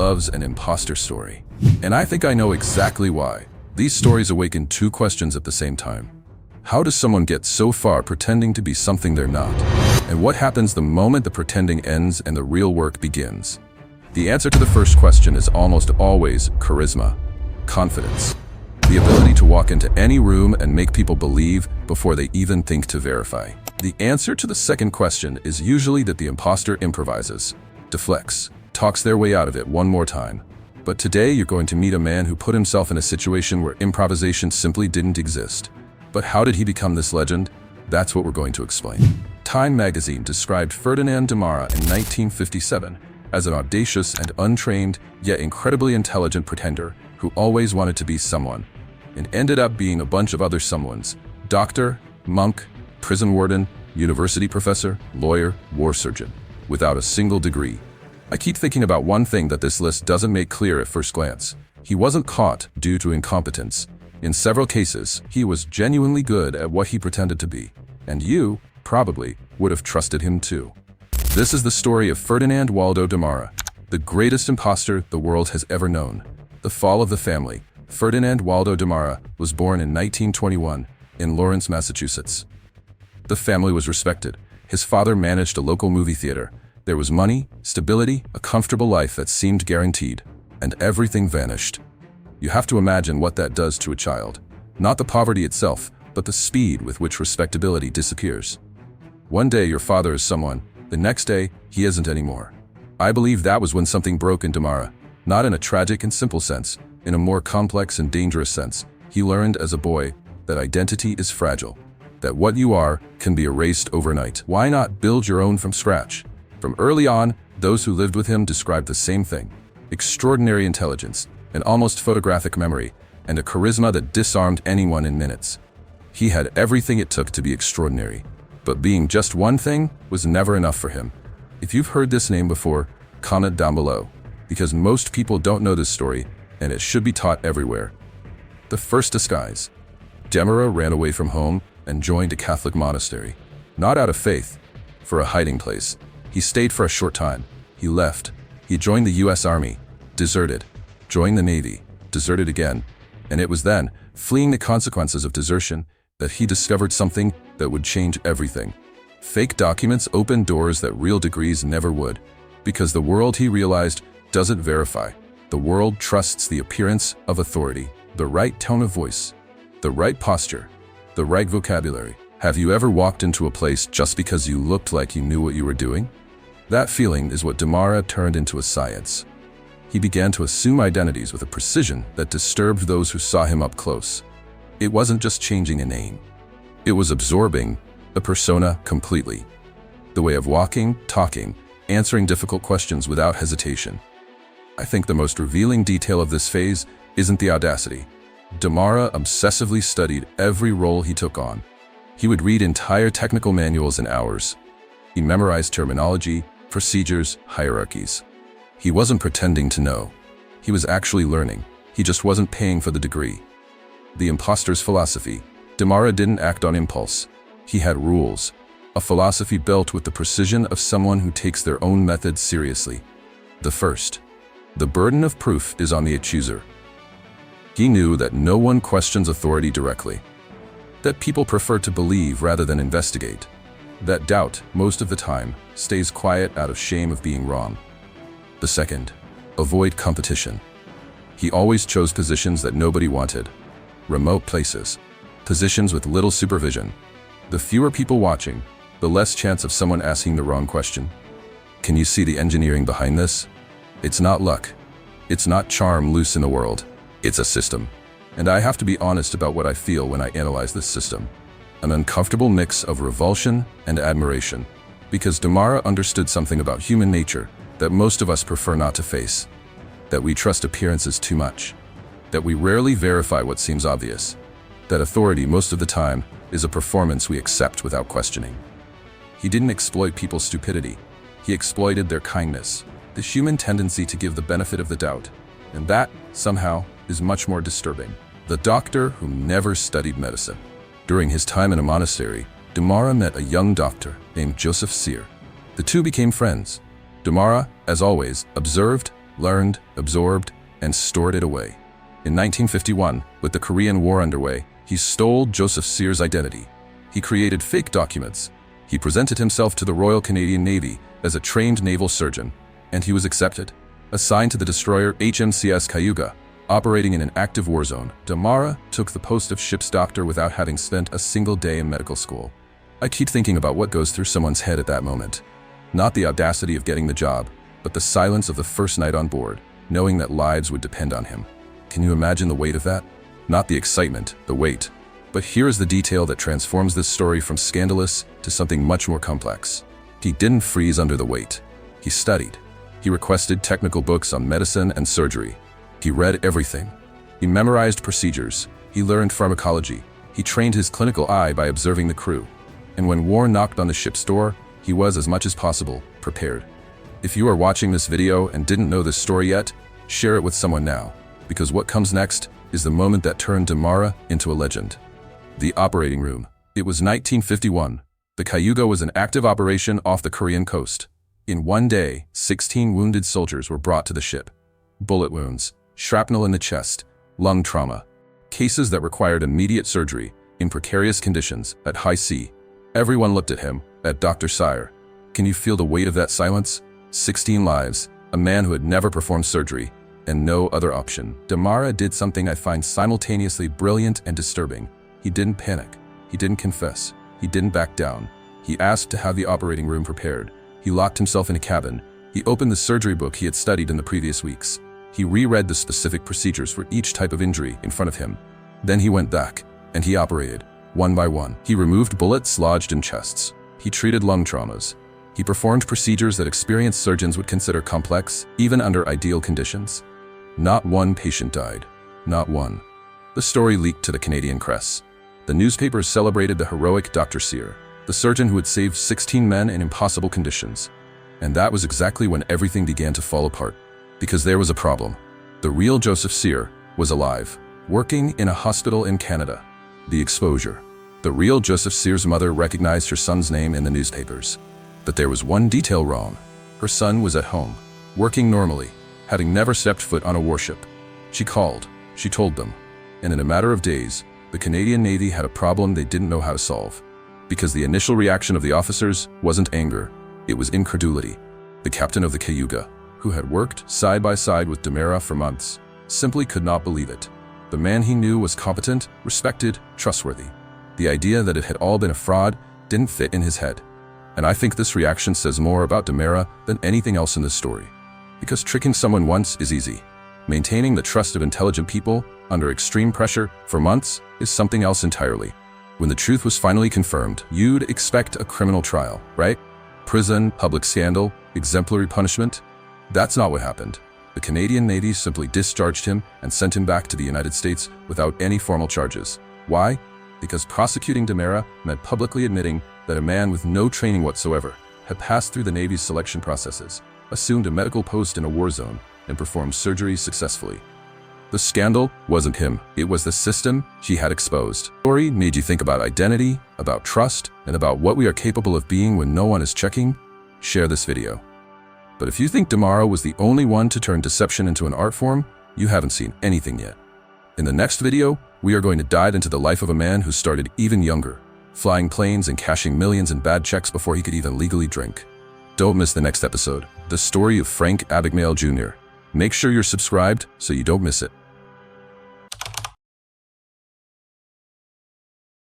loves an imposter story. And I think I know exactly why. These stories awaken two questions at the same time. How does someone get so far pretending to be something they're not? And what happens the moment the pretending ends and the real work begins? The answer to the first question is almost always charisma, confidence. The ability to walk into any room and make people believe before they even think to verify. The answer to the second question is usually that the imposter improvises, deflects, talks their way out of it one more time. But today you're going to meet a man who put himself in a situation where improvisation simply didn't exist. But how did he become this legend? That's what we're going to explain. Time magazine described Ferdinand Demara in 1957 as an audacious and untrained, yet incredibly intelligent pretender who always wanted to be someone, and ended up being a bunch of other someones: doctor, monk, prison warden, university professor, lawyer, war surgeon, without a single degree. I keep thinking about one thing that this list doesn't make clear at first glance. He wasn't caught due to incompetence. In several cases, he was genuinely good at what he pretended to be, and you, probably, would have trusted him too. This is the story of Ferdinand Waldo Demara, the greatest imposter the world has ever known. The fall of the family. Ferdinand Waldo Demara was born in 1921 in Lawrence, Massachusetts. The family was respected. His father managed a local movie theater. There was money, stability, a comfortable life that seemed guaranteed, and everything vanished. You have to imagine what that does to a child. Not the poverty itself, but the speed with which respectability disappears. One day your father is someone, the next day he isn't anymore. I believe that was when something broke in Demara. Not in a tragic and simple sense, in a more complex and dangerous sense. He learned as a boy that identity is fragile, that what you are can be erased overnight. Why not build your own from scratch? From early on, those who lived with him described the same thing: extraordinary intelligence, an almost photographic memory, and a charisma that disarmed anyone in minutes. He had everything it took to be extraordinary, but being just one thing was never enough for him. If you've heard this name before, comment down below, because most people don't know this story, and it should be taught everywhere. The first disguise. Demara ran away from home and joined a Catholic monastery. Not out of faith, for a hiding place. He stayed for a short time. He left. He joined the US Army, deserted, joined the Navy, deserted again. And it was then, fleeing the consequences of desertion, that he discovered something that would change everything. Fake documents opened doors that real degrees never would, because the world, he realized, doesn't verify. The world trusts the appearance of authority, the right tone of voice, the right posture, the right vocabulary. Have you ever walked into a place just because you looked like you knew what you were doing? That feeling is what Demara turned into a science. He began to assume identities with a precision that disturbed those who saw him up close. It wasn't just changing a name. It was absorbing a persona completely. The way of walking, talking, answering difficult questions without hesitation. I think the most revealing detail of this phase isn't the audacity. Demara obsessively studied every role he took on. He would read entire technical manuals in hours. He memorized terminology, procedures, hierarchies. He wasn't pretending to know. He was actually learning. He just wasn't paying for the degree. The impostor's philosophy. Demara didn't act on impulse. He had rules. A philosophy built with the precision of someone who takes their own methods seriously. The first. The burden of proof is on the accuser. He knew that no one questions authority directly. That people prefer to believe rather than investigate. That doubt, most of the time, stays quiet out of shame of being wrong. The second. Avoid competition. He always chose positions that nobody wanted. Remote places. Positions with little supervision. The fewer people watching, the less chance of someone asking the wrong question. Can you see the engineering behind this? It's not luck. It's not charm loose in the world. It's a system. And I have to be honest about what I feel when I analyze this system. An uncomfortable mix of revulsion and admiration. Because Demara understood something about human nature that most of us prefer not to face. That we trust appearances too much. That we rarely verify what seems obvious. That authority most of the time is a performance we accept without questioning. He didn't exploit people's stupidity. He exploited their kindness. The human tendency to give the benefit of the doubt, and that, somehow, is much more disturbing. The doctor who never studied medicine. During his time in a monastery, Demara met a young doctor named Joseph Cyr. The two became friends. Demara, as always, observed, learned, absorbed, and stored it away. In 1951, with the Korean War underway, he stole Joseph Sears' identity. He created fake documents. He presented himself to the Royal Canadian Navy as a trained naval surgeon, and he was accepted. Assigned to the destroyer HMCS Cayuga, operating in an active war zone, Demara took the post of ship's doctor without having spent a single day in medical school. I keep thinking about what goes through someone's head at that moment. Not the audacity of getting the job, but the silence of the first night on board, knowing that lives would depend on him. Can you imagine the weight of that? Not the excitement, the weight. But here is the detail that transforms this story from scandalous to something much more complex. He didn't freeze under the weight. He studied. He requested technical books on medicine and surgery. He read everything. He memorized procedures. He learned pharmacology. He trained his clinical eye by observing the crew. And when war knocked on the ship's door, he was, as much as possible, prepared. If you are watching this video and didn't know this story yet, share it with someone now, because what comes next is the moment that turned Demara into a legend. The operating room. It was 1951. The Cayuga was in active operation off the Korean coast. In one day, 16 wounded soldiers were brought to the ship. Bullet wounds, shrapnel in the chest, lung trauma. Cases that required immediate surgery, in precarious conditions, at high sea. Everyone looked at him, at Dr. Sire. Can you feel the weight of that silence? 16 lives, a man who had never performed surgery, and no other option. Demara did something I find simultaneously brilliant and disturbing. He didn't panic. He didn't confess. He didn't back down. He asked to have the operating room prepared. He locked himself in a cabin. He opened the surgery book he had studied in the previous weeks. He reread the specific procedures for each type of injury in front of him. Then he went back, and he operated, one by one. He removed bullets lodged in chests. He treated lung traumas. He performed procedures that experienced surgeons would consider complex, even under ideal conditions. Not one patient died. Not one. The story leaked to the Canadian press. The newspapers celebrated the heroic Dr. Sear, the surgeon who had saved 16 men in impossible conditions. And that was exactly when everything began to fall apart. Because there was a problem. The real Joseph Sear was alive, working in a hospital in Canada. The exposure. The real Joseph Sear's mother recognized her son's name in the newspapers. But there was one detail wrong. Her son was at home, working normally, having never stepped foot on a warship. She called. She told them. And in a matter of days, the Canadian Navy had a problem they didn't know how to solve. Because the initial reaction of the officers wasn't anger, it was incredulity. The captain of the Cayuga, who had worked side by side with Demara for months, simply could not believe it. The man he knew was competent, respected, trustworthy. The idea that it had all been a fraud didn't fit in his head. And I think this reaction says more about Demara than anything else in this story. Because tricking someone once is easy. Maintaining the trust of intelligent people under extreme pressure for months is something else entirely. When the truth was finally confirmed, you'd expect a criminal trial, right? Prison, public scandal, exemplary punishment. That's not what happened. The Canadian Navy simply discharged him and sent him back to the United States without any formal charges. Why? Because prosecuting Demara meant publicly admitting that a man with no training whatsoever had passed through the Navy's selection processes, assumed a medical post in a war zone, and performed surgeries successfully. The scandal wasn't him, it was the system he had exposed. The story made you think about identity, about trust, and about what we are capable of being when no one is checking. Share this video. But if you think Demara was the only one to turn deception into an art form, you haven't seen anything yet. In the next video, we are going to dive into the life of a man who started even younger, flying planes and cashing millions in bad checks before he could even legally drink. Don't miss the next episode, the story of Frank Abagnale Jr. Make sure you're subscribed so you don't miss it.